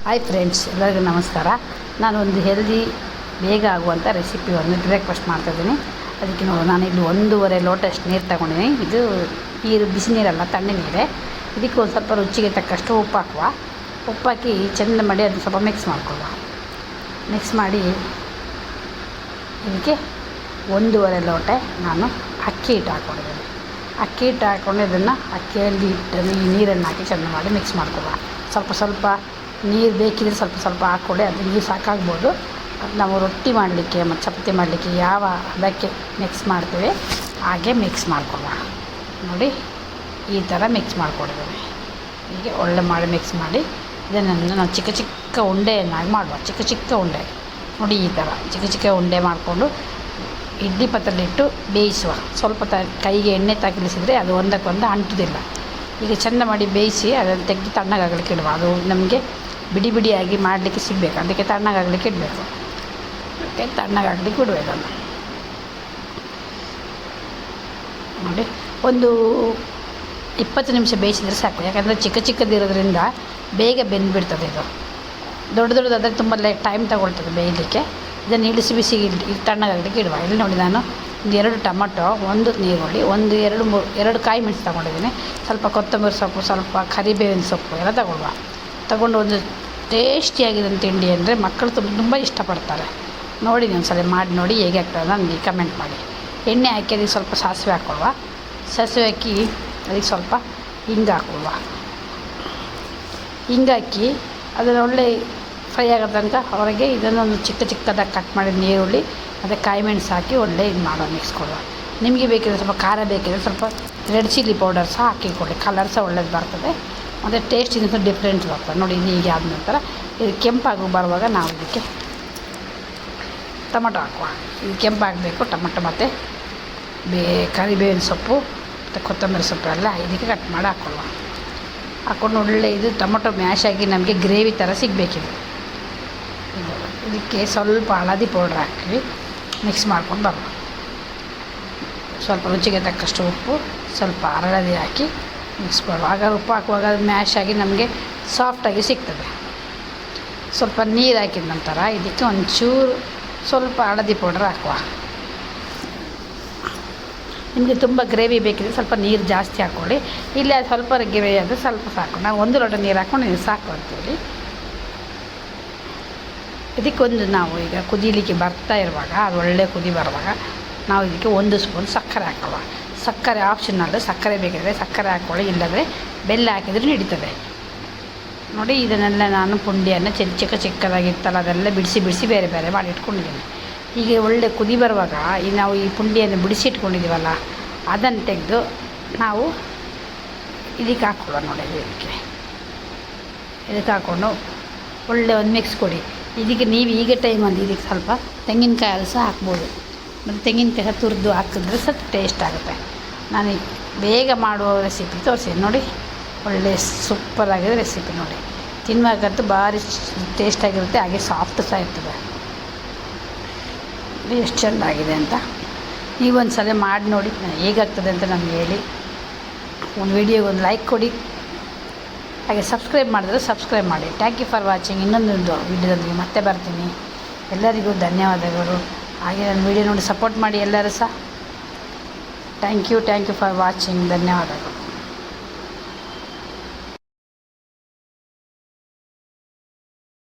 Hi friends, ಎಲ್ಲರಿಗೂ ನಮಸ್ಕಾರ. ನಾನು ಒಂದು ಹೆಲ್ದಿ ಬೇಗ ಆಗುವಂಥ ರೆಸಿಪಿ ಒಂದು ಬ್ರೇಕ್ಫಾಸ್ಟ್ ಮಾಡ್ತಾಯಿದ್ದೀನಿ. ಅದಕ್ಕೆ ನಾನಿಲ್ಲಿ 1.5 ಲೋಟಷ್ಟು ನೀರು ತಗೊಂಡಿದ್ದೀನಿ. ಇದು ನೀರು ಬಿಸಿ ನೀರಲ್ಲ, ತಣ್ಣೆ ನೀರೇ. ಇದಕ್ಕೆ ಒಂದು ಸ್ವಲ್ಪ ರುಚಿಗೆ ತಕ್ಕಷ್ಟು ಉಪ್ಪು ಹಾಕುವ. ಉಪ್ಪು ಹಾಕಿ ಚೆಂದ ಮಾಡಿ ಅದನ್ನು ಸ್ವಲ್ಪ ಮಿಕ್ಸ್ ಮಾಡ್ಕೊಳ್ಳುವ. ಮಿಕ್ಸ್ ಮಾಡಿ ಇದಕ್ಕೆ 1.5 ಲೋಟ ನಾನು ಅಕ್ಕಿ ಹಿಟ್ಟು ಹಾಕ್ಕೊಂಡಿದ್ದೀನಿ. ಅಕ್ಕಿ ಹಿಟ್ಟು ಹಾಕ್ಕೊಂಡು ಇದನ್ನು ಅಕ್ಕಿಯಲ್ಲಿ ಹಿಟ್ಟನ್ನು ಈ ನೀರನ್ನು ಹಾಕಿ ಚೆಂದ ಮಾಡಿ ಮಿಕ್ಸ್ ಮಾಡ್ಕೊಳ್ಳುವ. ಸ್ವಲ್ಪ ನೀರು ಬೇಕಿದ್ರೆ ಸ್ವಲ್ಪ ಹಾಕ್ಕೊಳ್ಳಿ. ಅದು ನೀರು ಸಾಕಾಗ್ಬೋದು. ನಾವು ರೊಟ್ಟಿ ಮಾಡಲಿಕ್ಕೆ ಮತ್ತು ಚಪಾತಿ ಮಾಡಲಿಕ್ಕೆ ಯಾವ ಅದಕ್ಕೆ ಮಿಕ್ಸ್ ಮಾಡ್ತೀವಿ ಹಾಗೆ ಮಿಕ್ಸ್ ಮಾಡ್ಕೊಳ್ಳುವ. ನೋಡಿ, ಈ ಥರ ಮಿಕ್ಸ್ ಮಾಡ್ಕೊಂಡಿದ್ದೀವಿ. ಹೀಗೆ ಒಳ್ಳೆ ಮಾಡಿ ಮಿಕ್ಸ್ ಮಾಡಿ ಇದನ್ನು ನಾವು ಚಿಕ್ಕ ಉಂಡೆಯನ್ನಾಗಿ ಮಾಡುವ. ಚಿಕ್ಕ ಉಂಡೆ ನೋಡಿ, ಈ ಥರ ಚಿಕ್ಕ ಉಂಡೆ ಮಾಡಿಕೊಂಡು ಇಡ್ಲಿ ಪಾತ್ರೆಲಿಟ್ಟು ಬೇಯಿಸುವ. ಸ್ವಲ್ಪ ಕೈಗೆ ಎಣ್ಣೆ ತಗಲಿಸಿದರೆ ಅದು ಒಂದಕ್ಕೊಂದು ಅಂಟುವುದಿಲ್ಲ. ಈಗ ಚೆಂದ ಮಾಡಿ ಬೇಯಿಸಿ ಅದನ್ನು ತೆಗೆದು ತಣ್ಣಗಾಗಲಿಕ್ಕೆ ಇಡುವ. ಅದು ನಮಗೆ ಬಿಡಿಯಾಗಿ ಮಾಡಲಿಕ್ಕೆ ಸಿಗಬೇಕು, ಅದಕ್ಕೆ ತಣ್ಣಗಾಗಲಿಕ್ಕೆ ಇಡಬೇಕು. ತಣ್ಣಗಾಗಲಿಕ್ಕೆ ಇಡಬೇಕು. ಅದನ್ನು ನೋಡಿ, ಒಂದು 20 ನಿಮಿಷ ಬೇಯಿಸಿದರೆ ಸಾಕು. ಯಾಕಂದರೆ ಚಿಕ್ಕದಿರೋದ್ರಿಂದ ಬೇಗ ಬೆಂದುಬಿಡ್ತದೆ. ಇದು ದೊಡ್ಡದಾದರೆ ತುಂಬ ಟೈಮ್ ತಗೊಳ್ತದೆ ಬೇಯಲಿಕ್ಕೆ. ಇದನ್ನು ಇಳಿಸಿ ಬಿಸಿ ತಣ್ಣಗಾಗಲಿಕ್ಕೆ ಇಡುವ. ಇಲ್ಲಿ ನೋಡಿ, ನಾನು 2 ಟೊಮಟೊ, 1 ನೀರುಳ್ಳಿ, 2 ಕಾಯಿ ಮೆಣಸು ತೊಗೊಂಡಿದ್ದೀನಿ. ಸ್ವಲ್ಪ ಕೊತ್ತಂಬರಿ ಸೊಪ್ಪು, ಸ್ವಲ್ಪ ಕರಿಬೇವಿನ ಸೊಪ್ಪು ಎಲ್ಲ ತಗೊಂಡು ಒಂದು ಟೇಸ್ಟಿಯಾಗಿರೋ ತಿಂಡಿ ಅಂದರೆ ಮಕ್ಕಳು ತುಂಬ ಇಷ್ಟಪಡ್ತಾರೆ. ನೋಡಿ, ನೀವು ಒಂದು ಸಲ ಮಾಡಿ ನೋಡಿ, ಹೇಗೆ ಆಗ್ತದೆ ನನಗೆ ಕಮೆಂಟ್ ಮಾಡಿ. ಎಣ್ಣೆ ಹಾಕಿ ಅದಕ್ಕೆ ಸ್ವಲ್ಪ ಸಾಸಿವೆ ಹಾಕ್ಕೊಳ್ವ. ಸಾಸಿವೆ ಹಾಕಿ ಅದಕ್ಕೆ ಸ್ವಲ್ಪ ಹಿಂಗೆ ಹಾಕ್ಕೊಳ್ವ. ಹಿಂಗೆ ಹಾಕಿ ಅದನ್ನು ಒಳ್ಳೆ ಫ್ರೈ ಆಗೋ ತನಕ ಹೊರಗೆ ಇದನ್ನೊಂದು ಚಿಕ್ಕದಾಗಿ ಕಟ್ ಮಾಡಿದ ನೀರುಳ್ಳಿ ಮತ್ತು ಕಾಯಿ ಮೆಣಸು ಹಾಕಿ ಒಳ್ಳೆ ಇದು ಮಾಡೋ ಮಿಕ್ಸ್ ಕೊಡುವ. ನಿಮಗೆ ಬೇಕಿದ್ರೆ ಸ್ವಲ್ಪ ಖಾರ ಬೇಕಿದ್ರೆ ಸ್ವಲ್ಪ ರೆಡ್ ಚಿಲ್ಲಿ ಪೌಡರ್ ಸಹ ಹಾಕಿಕೊಳ್ಳಿ. ಕಲರ್ ಸಹ ಒಳ್ಳೇದು ಬರ್ತದೆ ಮತ್ತು ಟೇಸ್ಟ್ ಇನ್ನೂ ಡಿಫ್ರೆಂಟ್ ಬರ್ತದೆ. ನೋಡಿ, ಇದು ಹೀಗೆ ಆದ ನಂತರ ಇದು ಕೆಂಪಾಗಿ ಬರುವಾಗ ನಾವು ಇದಕ್ಕೆ ಟೊಮಟೊ ಹಾಕುವ. ಇದು ಕೆಂಪಾಗಬೇಕು. ಟೊಮಟೊ ಮತ್ತು ಕರಿಬೇವಿನ ಸೊಪ್ಪು ಮತ್ತು ಕೊತ್ತಂಬರಿ ಸೊಪ್ಪು ಎಲ್ಲ ಇದಕ್ಕೆ ಕಟ್ ಮಾಡಿ ಹಾಕ್ಕೊಂಡು ಒಳ್ಳೆ ಇದು ಟೊಮಟೊ ಮ್ಯಾಶ್ ಆಗಿ ನಮಗೆ ಗ್ರೇವಿ ಥರ ಸಿಗಬೇಕಿದೆ. ಇದಕ್ಕೆ ಸ್ವಲ್ಪ ಹಳದಿ ಪೌಡ್ರ್ ಹಾಕಿ ಮಿಕ್ಸ್ ಮಾಡ್ಕೊಂಡು ಬರುವ. ಸ್ವಲ್ಪ ರುಚಿಗೆ ತಕ್ಕಷ್ಟು ಉಪ್ಪು, ಸ್ವಲ್ಪ ಹಳದಿ ಹಾಕಿ ಮಿಕ್ಸ್ ಮಾಡುವ. ಆಗ ಉಪ್ಪು ಹಾಕುವಾಗ ಅದು ಮ್ಯಾಶ್ ಆಗಿ ನಮಗೆ ಸಾಫ್ಟಾಗಿ ಸಿಗ್ತದೆ. ಸ್ವಲ್ಪ ನೀರು ಹಾಕಿದ ನಂತರ ಇದಕ್ಕೆ ಒಂಚೂರು ಸ್ವಲ್ಪ ಹಳದಿ ಪೌಡ್ರ್ ಹಾಕುವ. ನಿಮಗೆ ತುಂಬ ಗ್ರೇವಿ ಬೇಕಿದ್ರೆ ಸ್ವಲ್ಪ ನೀರು ಜಾಸ್ತಿ ಹಾಕ್ಕೊಳ್ಳಿ. ಇಲ್ಲ ಸ್ವಲ್ಪ ಗ್ರೇವಿ ಆದರೆ ಸ್ವಲ್ಪ ಸಾಕು. ನಾವು 1 ಲೋಟ ನೀರು ಹಾಕ್ಕೊಂಡು ಇದು ಸಾಕು ಅಂತೇಳಿ. ಇದಕ್ಕೊಂದು ನಾವು ಈಗ ಕುದೀಲಿಕ್ಕೆ ಬರ್ತಾ ಇರುವಾಗ, ಅದು ಒಳ್ಳೆ ಕುದಿ ಬರುವಾಗ ನಾವು ಇದಕ್ಕೆ 1 ಸ್ಪೂನ್ ಸಕ್ಕರೆ ಹಾಕುವ. ಸಕ್ಕರೆ ಆಪ್ಷನಲ್ಲು. ಸಕ್ಕರೆ ಬೇಕಿದ್ರೆ ಸಕ್ಕರೆ ಹಾಕ್ಕೊಳ್ಳಿ, ಇಲ್ಲದ್ರೆ ಬೆಲ್ಲ ಹಾಕಿದರೂ ನಡೀತದೆ. ನೋಡಿ, ಇದನ್ನೆಲ್ಲ ನಾನು ಪುಂಡಿಯನ್ನು ಚಿಕ್ಕದಾಗಿತ್ತಲ್ಲ ಅದೆಲ್ಲ ಬಿಡಿಸಿ ಬೇರೆ ಮಾಡಿ ಇಟ್ಕೊಂಡಿದ್ದೀನಿ. ಹೀಗೆ ಒಳ್ಳೆ ಕುದಿ ಬರುವಾಗ ನಾವು ಈ ಪುಂಡಿಯನ್ನು ಬಿಡಿಸಿ ಇಟ್ಕೊಂಡಿದ್ದೀವಲ್ಲ ಅದನ್ನು ತೆಗೆದು ನಾವು ಇದಕ್ಕೆ ಹಾಕ್ಕೊಳ್ಳೋಣ. ನೋಡಿ, ಇದಕ್ಕೆ ಹಾಕ್ಕೊಂಡು ಒಳ್ಳೆ ಒಂದು ಮಿಕ್ಸ್ ಕೊಡಿ. ಇದಕ್ಕೆ ನೀವು ಈಗ ಟೈಮಲ್ಲಿ ಇದಕ್ಕೆ ಸ್ವಲ್ಪ ತೆಂಗಿನಕಾಯಿ ಸಹ ಹಾಕ್ಬೋದು. ಮತ್ತು ತೆಂಗಿನಕಾಯಿ ತುರಿದು ಹಾಕಿದ್ರೆ ಸ್ವಲ್ಪ ಟೇಸ್ಟ್ ಆಗುತ್ತೆ. ನಾನು ಬೇಗ ಮಾಡುವ ರೆಸಿಪಿ ತೋರಿಸಿದೆ ನೋಡಿ. ಒಳ್ಳೆ ಸೂಪರಾಗಿದೆ ರೆಸಿಪಿ. ನೋಡಿ, ತಿನ್ನುವಾಗಂತೂ ಭಾರಿ ಟೇಸ್ಟಾಗಿರುತ್ತೆ, ಹಾಗೆ ಸಾಫ್ಟ್ ಸಹ ಇರ್ತದೆ. ಎಷ್ಟು ಚೆಂದಾಗಿದೆ ಅಂತ ನೀವೊಂದು ಸಲ ಮಾಡಿ ನೋಡಿ, ಹೇಗಾಗ್ತದೆ ಅಂತ ನಮಗೆ ಹೇಳಿ. ಒಂದು ವಿಡಿಯೋಗೆ ಒಂದು ಲೈಕ್ ಕೊಡಿ, ಹಾಗೆ ಸಬ್ಸ್ಕ್ರೈಬ್ ಮಾಡಿದ್ರೆ ಸಬ್ಸ್ಕ್ರೈಬ್ ಮಾಡಿ. Thank you for watching. ಇನ್ನೊಂದು ವಿಡಿಯೋದೊಂದಿಗೆ ಮತ್ತೆ ಬರ್ತೀನಿ. ಎಲ್ಲರಿಗೂ ಧನ್ಯವಾದಗಳು. ಹಾಗೆ ನನ್ನ ವಿಡಿಯೋ ನೋಡಿ ಸಪೋರ್ಟ್ ಮಾಡಿ ಎಲ್ಲರೂ ಸಹ. Thank you for watching. ಧನ್ಯವಾದಗಳು.